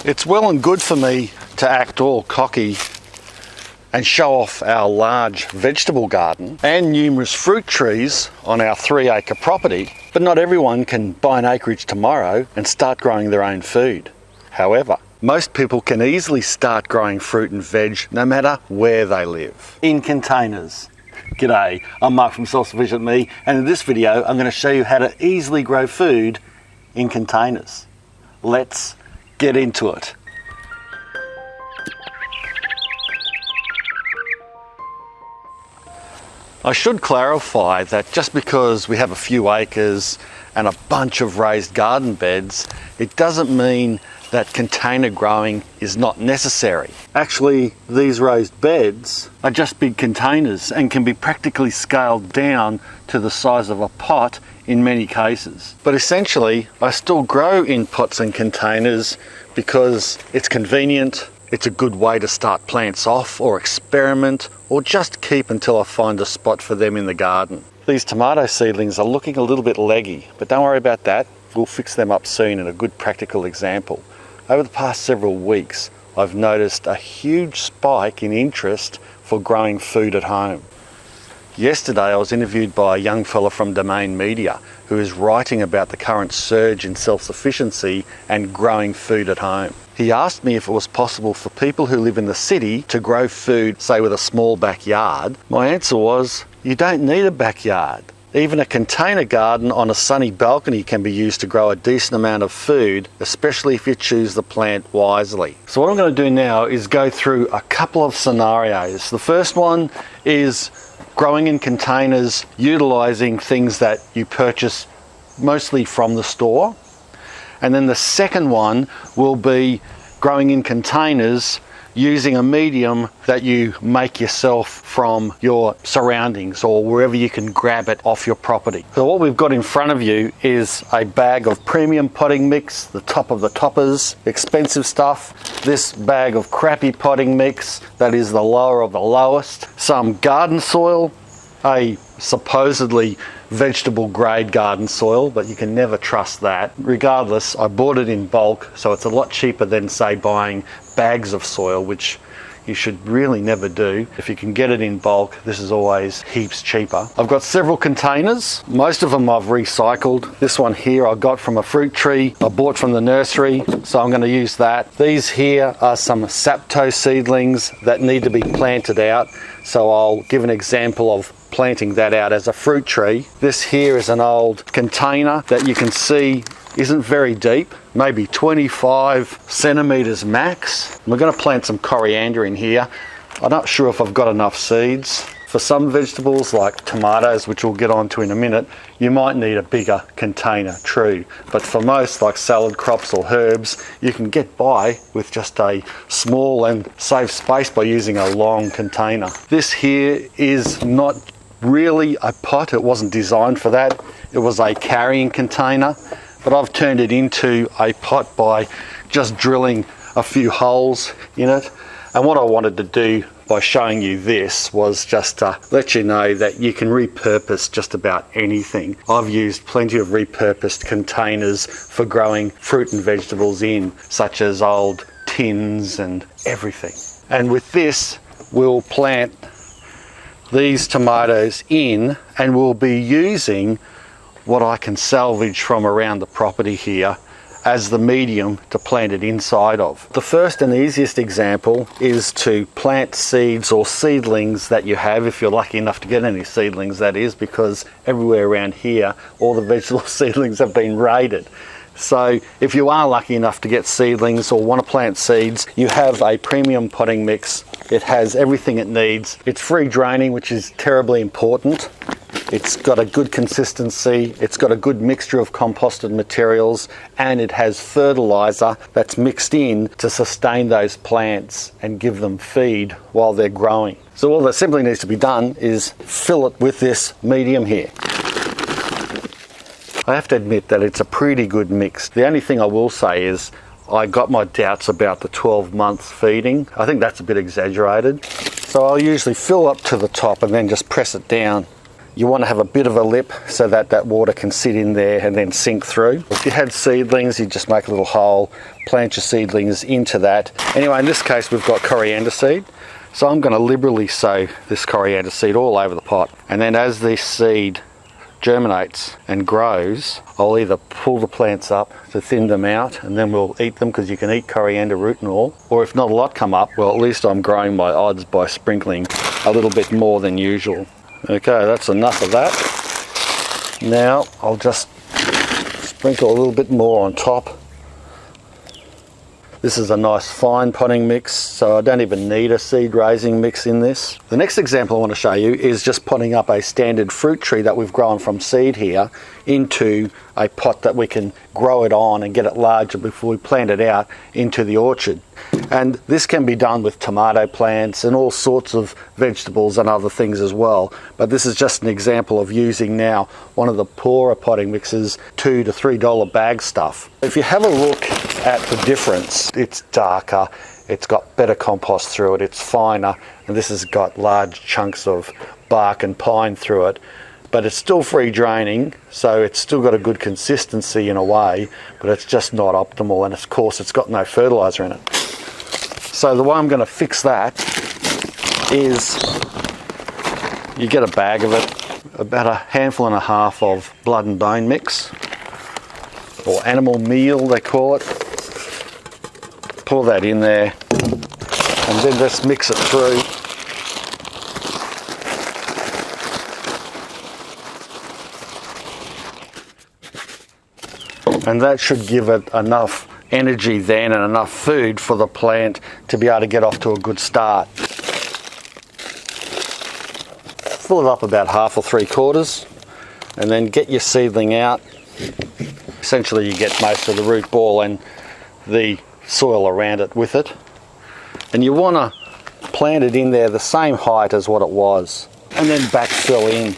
It's well and good for me to act all cocky and show off our large vegetable garden and numerous fruit trees on our 3-acre property, but not everyone can buy an acreage tomorrow and start growing their own food. However, most people can easily start growing fruit and veg no matter where they live. In containers. G'day, I'm Mark from Self Sufficient Me, and in this video I'm going to show you how to easily grow food in containers. Let's get into it. I should clarify that just because we have a few acres and a bunch of raised garden beds, it doesn't mean that container growing is not necessary. Actually, these raised beds are just big containers and can be practically scaled down to the size of a pot in many cases. But essentially, I still grow in pots and containers because it's convenient, it's a good way to start plants off or experiment or just keep until I find a spot for them in the garden. These tomato seedlings are looking a little bit leggy, but don't worry about that. We'll fix them up soon in a good practical example. Over the past several weeks, I've noticed a huge spike in interest for growing food at home. Yesterday, I was interviewed by a young fella from Domain Media who is writing about the current surge in self-sufficiency and growing food at home. He asked me if it was possible for people who live in the city to grow food, say with a small backyard. My answer was, you don't need a backyard. Even a container garden on a sunny balcony can be used to grow a decent amount of food, especially if you choose the plant wisely. So what I'm going to do now is go through a couple of scenarios. The first one is growing in containers, utilizing things that you purchase mostly from the store. And then the second one will be growing in containers using a medium that you make yourself from your surroundings or wherever you can grab it off your property. So what we've got in front of you is a bag of premium potting mix, the top of the toppers, expensive stuff. This bag of crappy potting mix, that is the lower of the lowest. Some garden soil, a supposedly vegetable grade garden soil, but you can never trust that. Regardless, I bought it in bulk, so it's a lot cheaper than say buying bags of soil, which you should really never do. If you can get it in bulk, this is always heaps cheaper. I've got several containers. Most of them I've recycled. This one here I got from a fruit tree I bought from the nursery, so I'm going to use that. These here are some Sapto seedlings that need to be planted out, so I'll give an example of planting that out as a fruit tree. This here is an old container that you can see isn't very deep, maybe 25 centimeters max. We're going to plant some coriander in here. I'm not sure if I've got enough seeds. For some vegetables like tomatoes, which we'll get onto in a minute, you might need a bigger container, true. But for most like salad crops or herbs, you can get by with just a small and save space by using a long container. This here is not really a pot, it wasn't designed for that. It was a carrying container, but I've turned it into a pot by just drilling a few holes in it. And what I wanted to do by showing you this was just to let you know that you can repurpose just about anything. I've used plenty of repurposed containers for growing fruit and vegetables in, such as old tins and everything. And with this, we'll plant these tomatoes in, and we'll be using what I can salvage from around the property here as the medium to plant it inside of. The first and easiest example is to plant seeds or seedlings that you have, if you're lucky enough to get any seedlings, that is, because everywhere around here all the vegetable seedlings have been raided. So if you are lucky enough to get seedlings or want to plant seeds, you have a premium potting mix. It has everything it needs. It's free draining, which is terribly important. It's got a good consistency, it's got a good mixture of composted materials, and it has fertilizer that's mixed in to sustain those plants and give them feed while they're growing. So all that simply needs to be done is fill it with this medium here. I have to admit that it's a pretty good mix. The only thing I will say is I got my doubts about the 12 months feeding. I think that's a bit exaggerated. So I'll usually fill up to the top and then just press it down. you want to have a bit of a lip so that that water can sit in there and then sink through. If you had seedlings, you just make a little hole, plant your seedlings into that. Anyway, in this case, we've got coriander seed. So I'm going to liberally sow this coriander seed all over the pot. And then as this seed germinates and grows, I'll either pull the plants up to thin them out and then we'll eat them, because you can eat coriander root and all. Or if not a lot come up, well, at least I'm growing my odds by sprinkling a little bit more than usual. Okay, that's enough of that. Now I'll just sprinkle a little bit more on top. This is a nice fine potting mix, so I don't even need a seed raising mix in this. The next example I want to show you is just potting up a standard fruit tree that we've grown from seed here into a pot that we can grow it on and get it larger before we plant it out into the orchard. And this can be done with tomato plants and all sorts of vegetables and other things as well. But this is just an example of using now one of the poorer potting mixes, $2 to $3 bag stuff. If you have a look at the difference, it's darker, it's got better compost through it, it's finer, and this has got large chunks of bark and pine through it. But it's still free draining, so it's still got a good consistency in a way, but it's just not optimal, and of course it's got no fertilizer in it. So the way I'm going to fix that is you get a bag of it, about a handful and a half of blood and bone mix, or animal meal they call it. Pour that in there and then just mix it through. And that should give it enough energy then and enough food for the plant to be able to get off to a good start. Fill it up about half or 3/4 and then get your seedling out. Essentially you get most of the root ball and the soil around it with it. And you want to plant it in there the same height as what it was and then backfill in.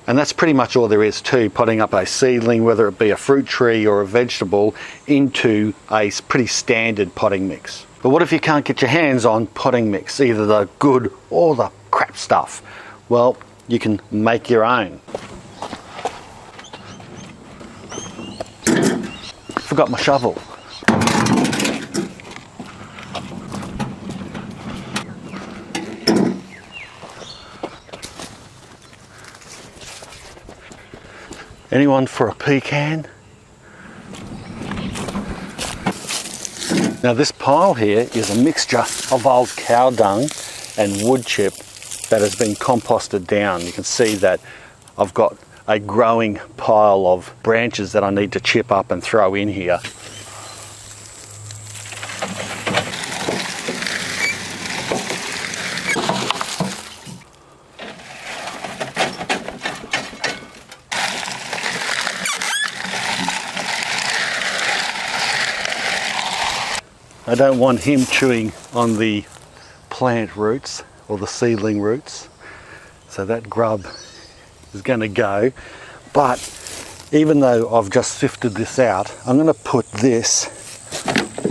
And that's pretty much all there is to potting up a seedling, whether it be a fruit tree or a vegetable, into a pretty standard potting mix. But what if you can't get your hands on potting mix, either the good or the crap stuff? Well, you can make your own. Forgot my shovel. Anyone for a pecan? Now this pile here is a mixture of old cow dung and wood chip that has been composted down. You can see that I've got a growing pile of branches that I need to chip up and throw in here. I don't want him chewing on the plant roots or the seedling roots, so that grub is going to go. But even though I've just sifted this out, I'm going to put this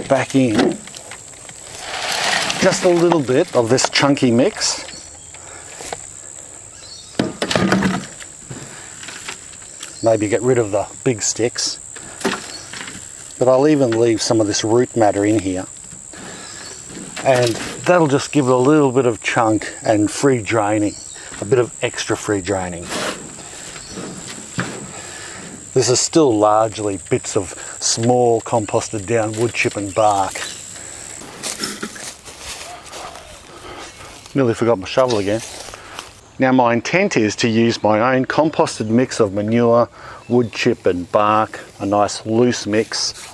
back in, just a little bit of this chunky mix. Maybe get rid of the big sticks. But I'll even leave some of this root matter in here. And that'll just give it a little bit of chunk and free draining, a bit of extra free draining. This is still largely bits of small composted down wood chip and bark. Nearly forgot my shovel again. Now my intent is to use my own composted mix of manure, wood chip and bark, a nice loose mix,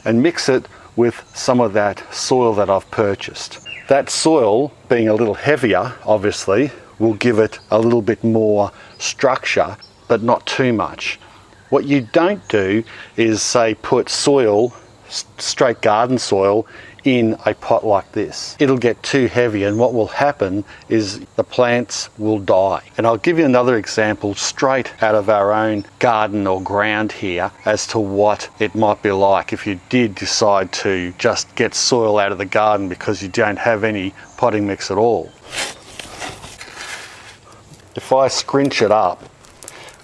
and mix it with some of that soil that I've purchased. That soil, being a little heavier, obviously, will give it a little bit more structure, but not too much. What you don't do is, say, put soil, straight garden soil, in a pot like this. It'll get too heavy, and what will happen is the plants will die. And I'll give you another example straight out of our own garden or ground here as to what it might be like if you did decide to just get soil out of the garden because you don't have any potting mix at all. if I scrunch it up,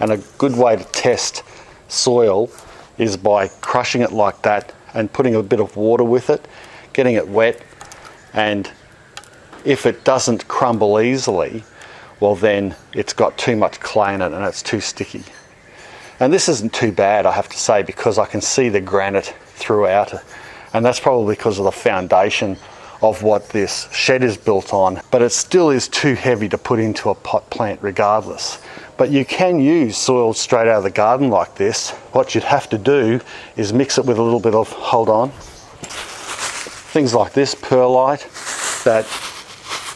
and a good way to test soil is by crushing it like that and putting a bit of water with it, getting it wet, and if it doesn't crumble easily, well then it's got too much clay in it and it's too sticky. And this isn't too bad, I have to say, because I can see the granite throughout it, and that's probably because of the foundation of what this shed is built on, but it still is too heavy to put into a pot plant regardless. But you can use soil straight out of the garden like this. What you'd have to do is mix it with a little bit of, hold on, things like this perlite, that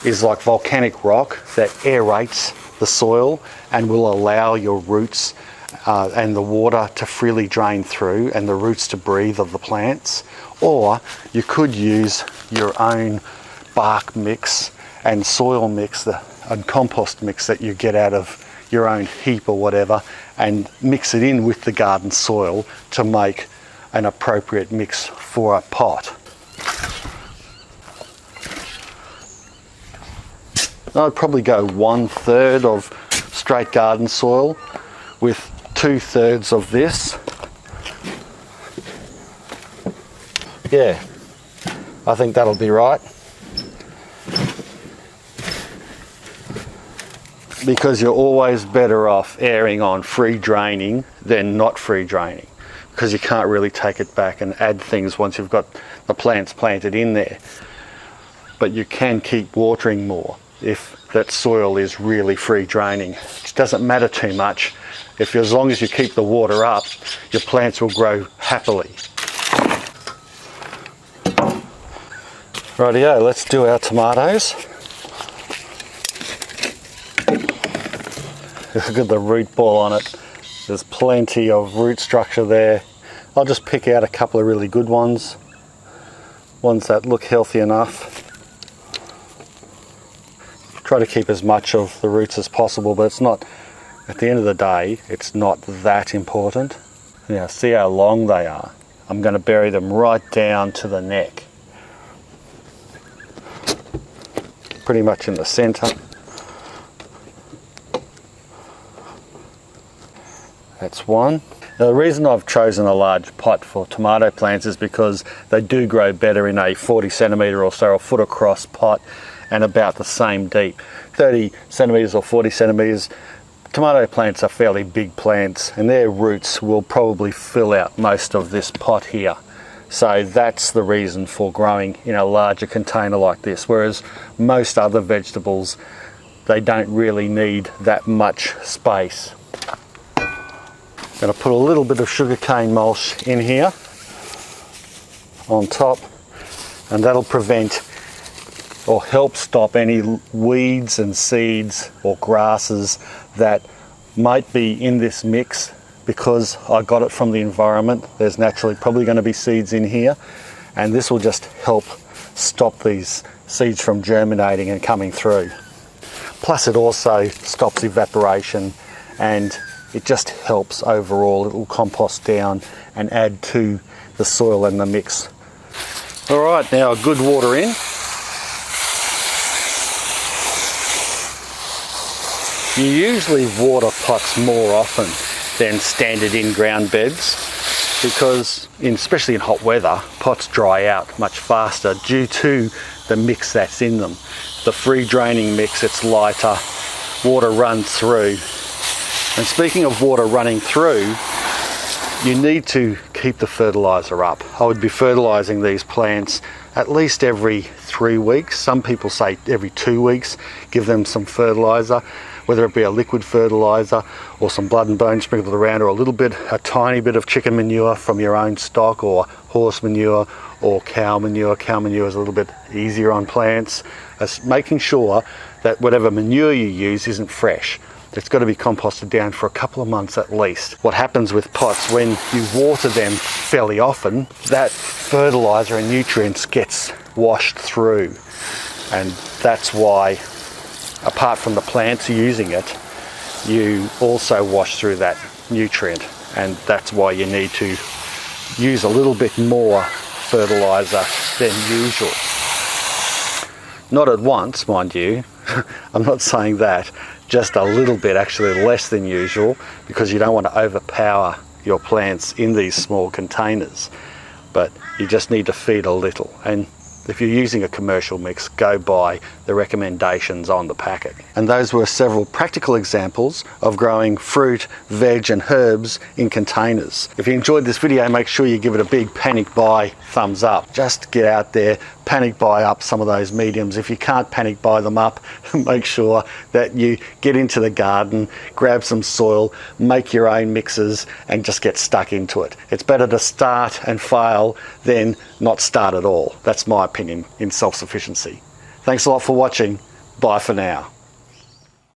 is like volcanic rock that aerates the soil and will allow your roots and the water to freely drain through and the roots to breathe of the plants. Or you could use your own bark mix and soil mix and compost mix that you get out of your own heap or whatever, and mix it in with the garden soil to make an appropriate mix for a pot. I'd probably go 1/3 of straight garden soil with 2/3 of this. Yeah, I think that'll be right. Because you're always better off airing on free draining than not free draining, because you can't really take it back and add things once you've got the plants planted in there. But you can keep watering more if that soil is really free draining. It doesn't matter too much. As long as you keep the water up, your plants will grow happily. Rightio, let's do our tomatoes. Look at the root ball on it. There's plenty of root structure there. I'll just pick out a couple of really good ones that look healthy enough. Try to keep as much of the roots as possible, but it's not, at the end of the day, it's not that important. Now see how long they are. I'm going to bury them right down to the neck. Pretty much in the center. That's one. Now, the reason I've chosen a large pot for tomato plants is because they do grow better in a 40 centimetre or so, a foot across pot, and about the same deep. 30 centimetres or 40 centimetres. Tomato plants are fairly big plants and their roots will probably fill out most of this pot here. So that's the reason for growing in a larger container like this, whereas most other vegetables, they don't really need that much space. Going to put a little bit of sugarcane mulch in here on top, and that'll prevent or help stop any weeds and seeds or grasses that might be in this mix. Because I got it from the environment, there's naturally probably going to be seeds in here, and this will just help stop these seeds from germinating and coming through. Plus it also stops evaporation, and it just helps overall. It will compost down and add to the soil and the mix. All right, now a good water in. You usually water pots more often than standard in-ground beds, because especially in hot weather, pots dry out much faster due to the mix that's in them. The free draining mix, it's lighter, water runs through. And speaking of water running through, you need to keep the fertilizer up. I would be fertilizing these plants at least every 3 weeks. Some people say every 2 weeks, give them some fertilizer, whether it be a liquid fertilizer or some blood and bone sprinkled around, or a tiny bit of chicken manure from your own stock, or horse manure or cow manure. Cow manure is a little bit easier on plants. It's making sure that whatever manure you use isn't fresh. It's got to be composted down for a couple of months at least. What happens with pots, when you water them fairly often, that fertilizer and nutrients gets washed through, and that's why, apart from the plants using it, you also wash through that nutrient, and that's why you need to use a little bit more fertilizer than usual. Not at once, mind you. I'm not saying that. just a little bit, actually less than usual, because you don't want to overpower your plants in these small containers. But you just need to feed a little. And if you're using a commercial mix, go by the recommendations on the packet. And those were several practical examples of growing fruit, veg and herbs in containers. If you enjoyed this video, make sure you give it a big panic buy thumbs up. Just get out there, panic buy up some of those mediums. If you can't panic buy them up, make sure that you get into the garden, grab some soil, make your own mixes and just get stuck into it. It's better to start and fail than not start at all. That's my opinion in self-sufficiency. Thanks a lot for watching. Bye for now.